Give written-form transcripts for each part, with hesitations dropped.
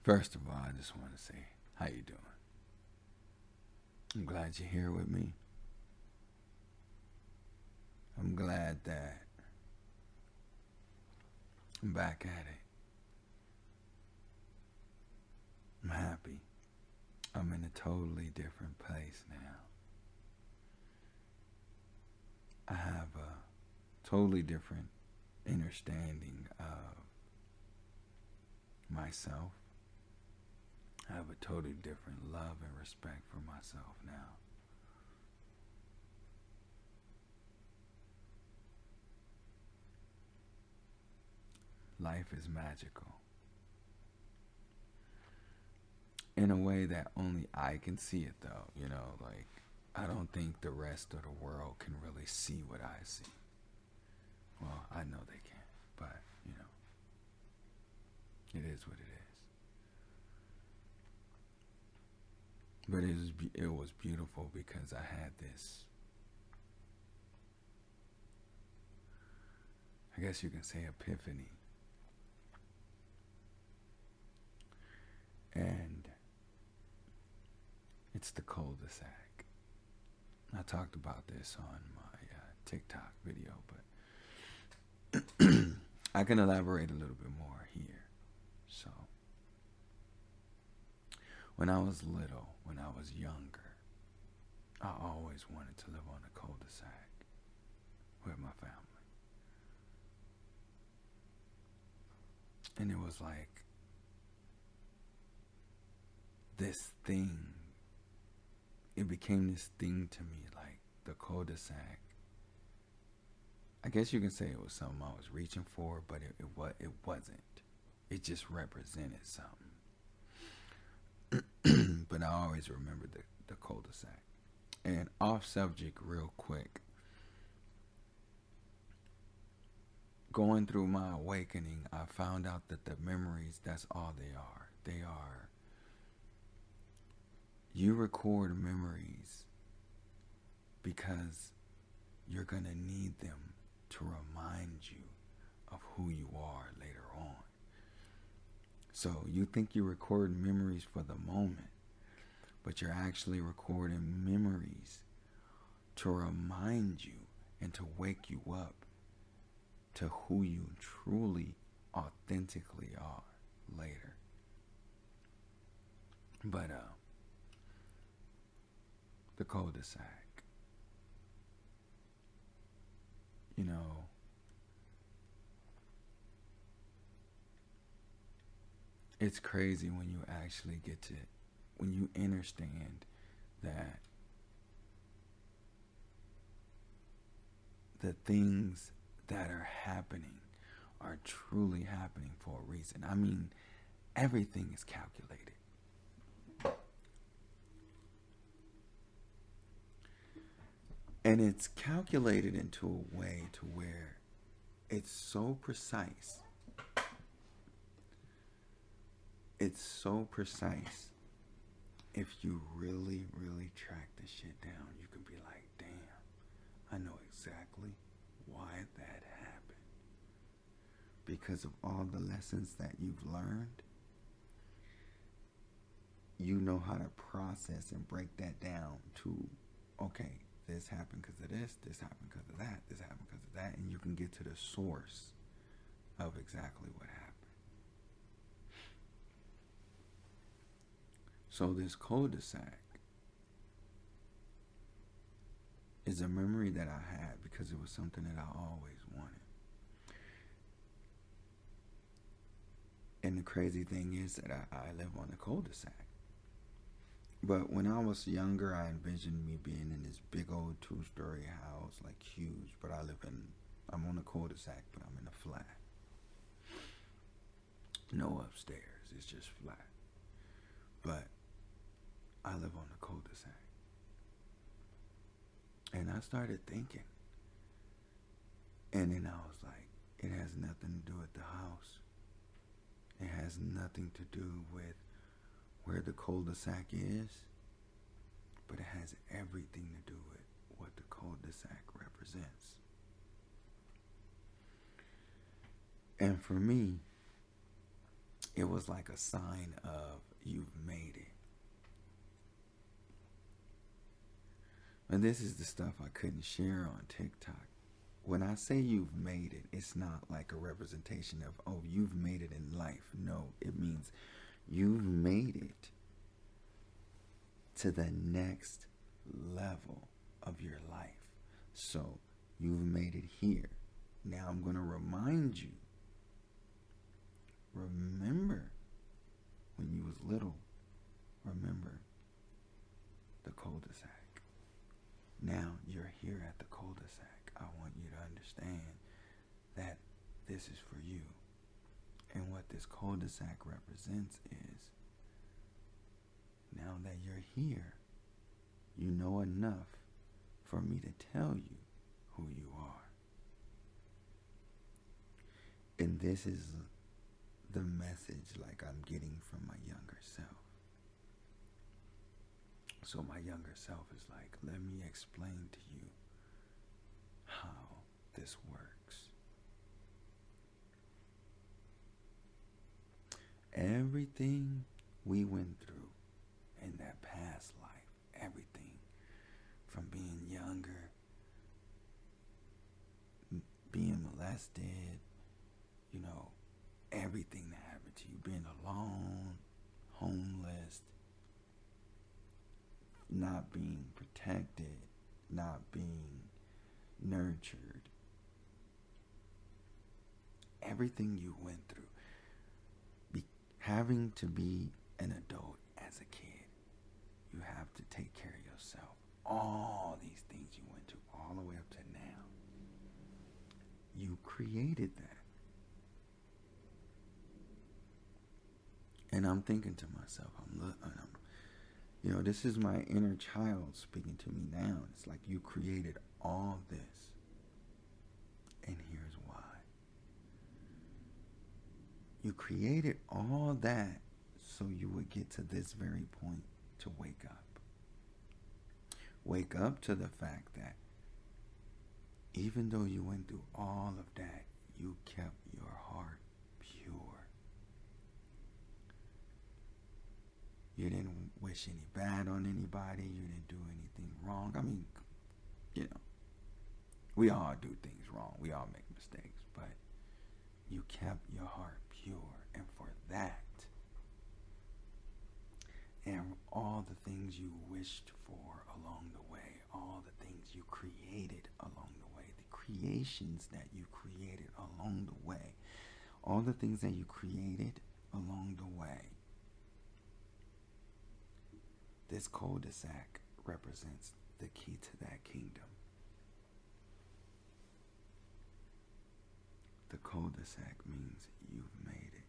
First of all, I just want to say, how you doing? I'm glad you're here with me. I'm glad that I'm back at it. I'm happy. I'm in a totally different place now. I have a totally different understanding of myself. I have a totally different love and respect for myself now. Life is magical in a way that only I can see it, though. Like, I don't think the rest of the world can really see what I see. Well, I know they can, but, it is what it is. But it was beautiful because I had this, I guess you can say, epiphany. And it's the cul-de-sac. I talked about this on my TikTok video, but I can elaborate a little bit more here. So, when I was little, when I was younger, I always wanted to live on a cul-de-sac with my family. And it was like this thing. It became this thing to me, like the cul-de-sac. I guess you can say it was something I was reaching for, but it wasn't. It just represented something. But I always remember the cul-de-sac. And off subject real quick. Going through my awakening, I found out that the memories, that's all they are. You record memories because you're going to need them to remind you of who you are later on. So you think you record memories for the moment, but you're actually recording memories to remind you and to wake you up to who you truly, authentically are later. But, the cul-de-sac, it's crazy when you actually when you understand that the things that are happening are truly happening for a reason. I mean, everything is calculated. And it's calculated into a way to where it's so precise. It's so precise. If you really, really track the shit down, you can be like, damn, I know exactly why that happened. Because of all the lessons that you've learned, you know how to process and break that down to, okay, this happened because of this happened because of that, this happened because of that, and you can get to the source of exactly what happened. So this cul-de-sac is a memory that I had because it was something that I always wanted. And the crazy thing is that I live on a cul-de-sac. But when I was younger, I envisioned me being in this big old 2-story house, like huge. But I'm on a cul-de-sac, but I'm in a flat. No upstairs, it's just flat. But I live on a cul-de-sac. And I started thinking. And then I was like, it has nothing to do with the house. It has nothing to do with where the cul-de-sac is, but it has everything to do with what the cul-de-sac represents. And for me, It was like a sign of you've made it. And this is the stuff I couldn't share on TikTok. When I say you've made it, it's not like a representation of, oh, you've made it in life. No, it means you've made it to the next level of your life. So you've made it here. Now I'm going to remind you. Remember when you was little. Remember the cul-de-sac. Now you're here at the cul-de-sac. I want you to understand that this is for you. And what this cul-de-sac represents is, now that you're here, you know enough for me to tell you who you are. And this is the message like I'm getting from my younger self. So my younger self is like, let me explain to you how this works. Everything we went through in that past life, everything from being younger, being molested, you know, everything that happened to you, being alone, homeless, not being protected, not being nurtured, everything you went through, having to be an adult as a kid, you have to take care of yourself. All these things you went through, all the way up to now, you created that. And I'm thinking to myself, you know, this is my inner child speaking to me now. It's like you created all this. And here's why. You created all that so you would get to this very point to wake up. Wake up to the fact that even though you went through all of that, you kept your heart pure. You didn't wish any bad on anybody. You didn't do anything wrong. I mean, you know, we all do things wrong. We all make mistakes. But you kept your heart pure. And for that, and all the things you wished for along the way, all the things you created along the way, the creations that you created along the way, all the things that you created along the way, this cul-de-sac represents the key to that kingdom. The cul-de-sac means you've made it.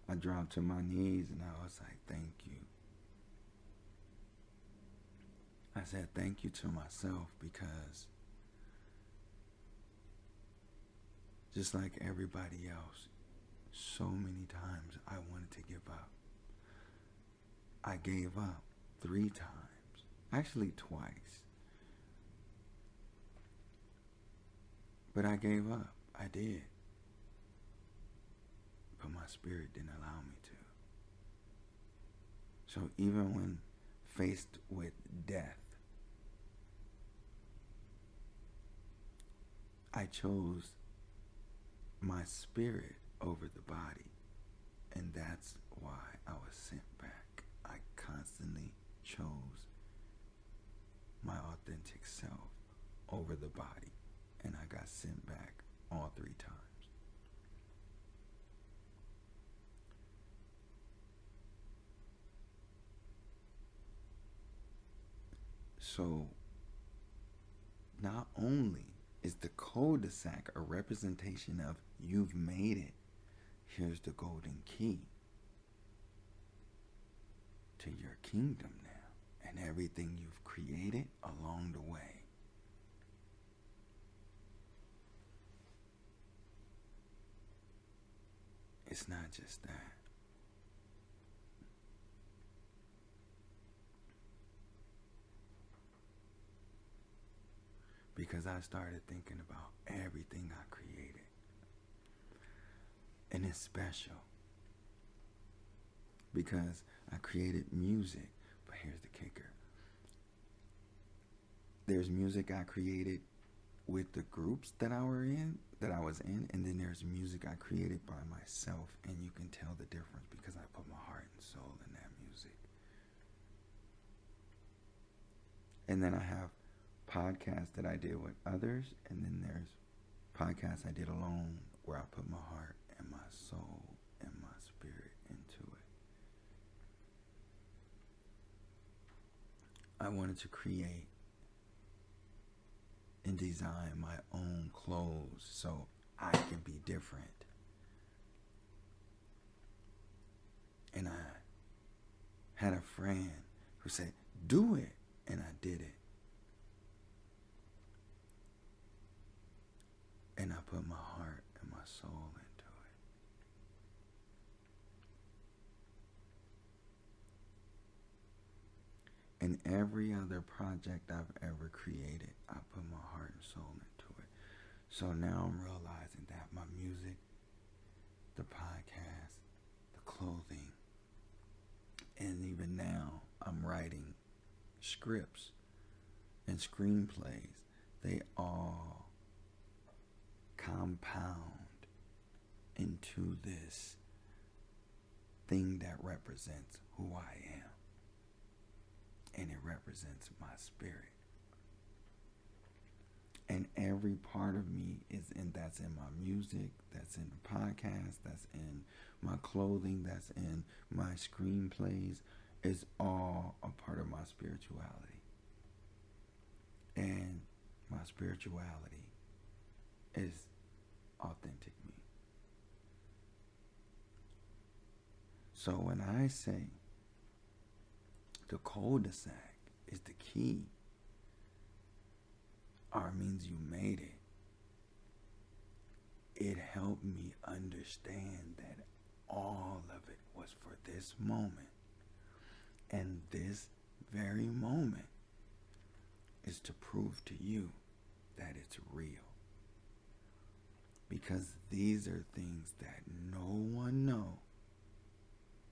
I dropped to my knees and I was like, thank you. I said thank you to myself because just like everybody else, so many times I wanted to give up. I gave up 3 times, actually twice. But I gave up, I did. But my spirit didn't allow me to. So even when faced with death, I chose my spirit over the body. And that's why I was sent back. I constantly chose my authentic self over the body. And I got sent back all 3 times. So, not only is the cul-de-sac a representation of you've made it, here's the golden key to your kingdom now and everything you've created along the way. It's not just that. because I started thinking about everything I created. And it's special because I created music. But here's the kicker. There's music I created with the groups that I was in, and then there's music I created by myself, and you can tell the difference because I put my heart and soul in that music. And then I have podcasts that I did with others, and then there's podcasts I did alone where I put my heart and my soul and my spirit into it. I wanted to create and design my own clothes so I can be different. And I had a friend who said, do it. And I did it. And I put my heart and my soul into it. And every other project I've ever created, I put my heart and soul into it. So now I'm realizing that my music, the podcast, the clothing, and even now I'm writing scripts and screenplays. They all compound into this thing that represents who I am. And it represents my spirit. And every part of me that's in my music, that's in the podcast, that's in my clothing, that's in my screenplays, is all a part of my spirituality. And my spirituality is authentic me. So when I say the cul-de-sac is the key, or means you made it, it helped me understand that all of it was for this moment. And this very moment is to prove to you that it's real. Because these are things that no one knows.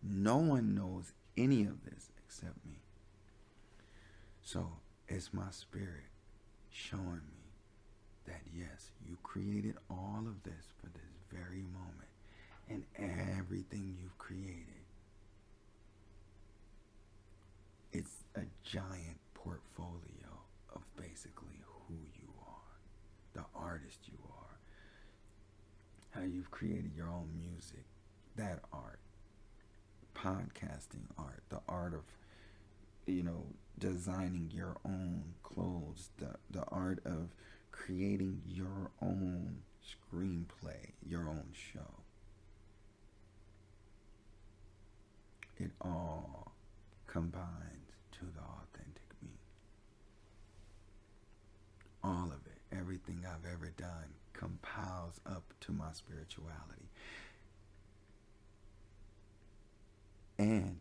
No one knows any of this except me. So it's my spirit showing me that yes, you created all of this for this very moment. And everything you've created, it's a giant portfolio of basically who you are, the artist you are, how you've created your own music, that art, podcasting art, the art of, designing your own clothes, the art of creating your own screenplay, your own show. It all combines to the authentic me. All of it, everything I've ever done compiles up to my spirituality. And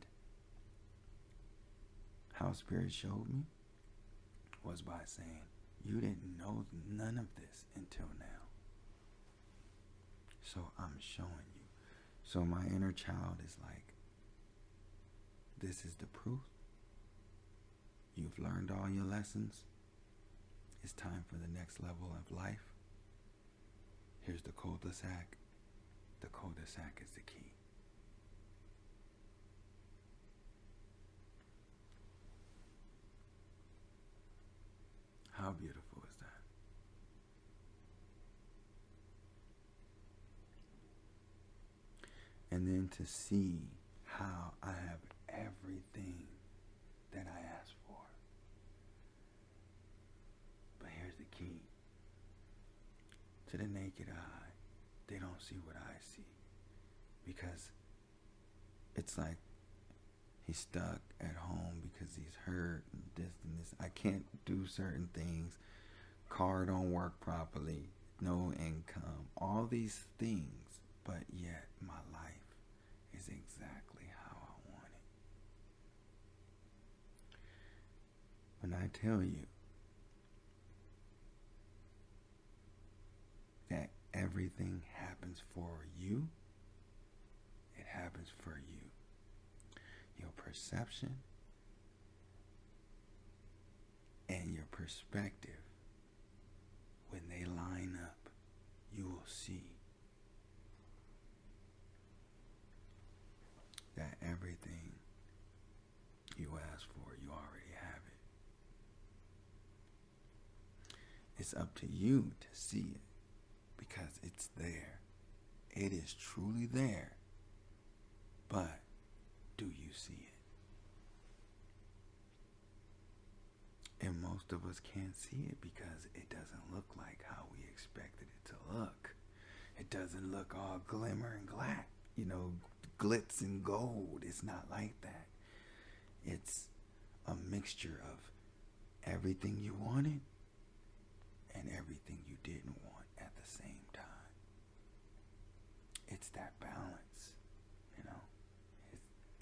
how Spirit showed me was by saying, you didn't know none of this until now. So I'm showing you. So my inner child is like, this is the proof. You've learned all your lessons. It's time for the next level of life. Here's the cul-de-sac. The cul-de-sac is the key. How beautiful is that? And then to see how I have everything that I asked for. But here's the key. To the naked eye, they don't see what I see. Because it's like he's stuck at home because he's hurt and this. I can't do certain things. Car don't work properly. No income. All these things. But yet my life is exactly how I want it. When I tell you that everything happens for you, it happens for you. Your perception and your perspective, when they line up, you will see that everything you ask for, you already have it. It's up to you to see it, because it's there. It is truly there. But do you see it? And most of us can't see it because it doesn't look like how we expected it to look. It doesn't look all glimmer and glack, glitz and gold. It's not like that. It's a mixture of everything you wanted and everything you didn't want at the same time. It's that balance,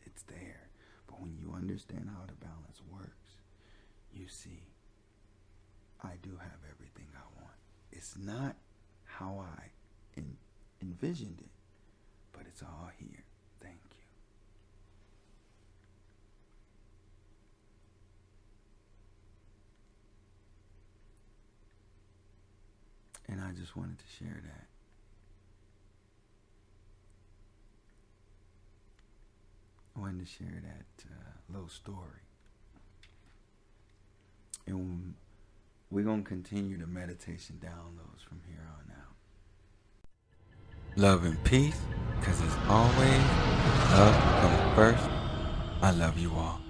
it's there. But when you understand how the balance works, you see, I do have everything I want. It's not how I envisioned it, but it's all here. Thank you. And I just wanted to share that. I wanted to share that little story. And we're going to continue the meditation downloads from here on out. Love and peace, because as always, love comes first. I love you all.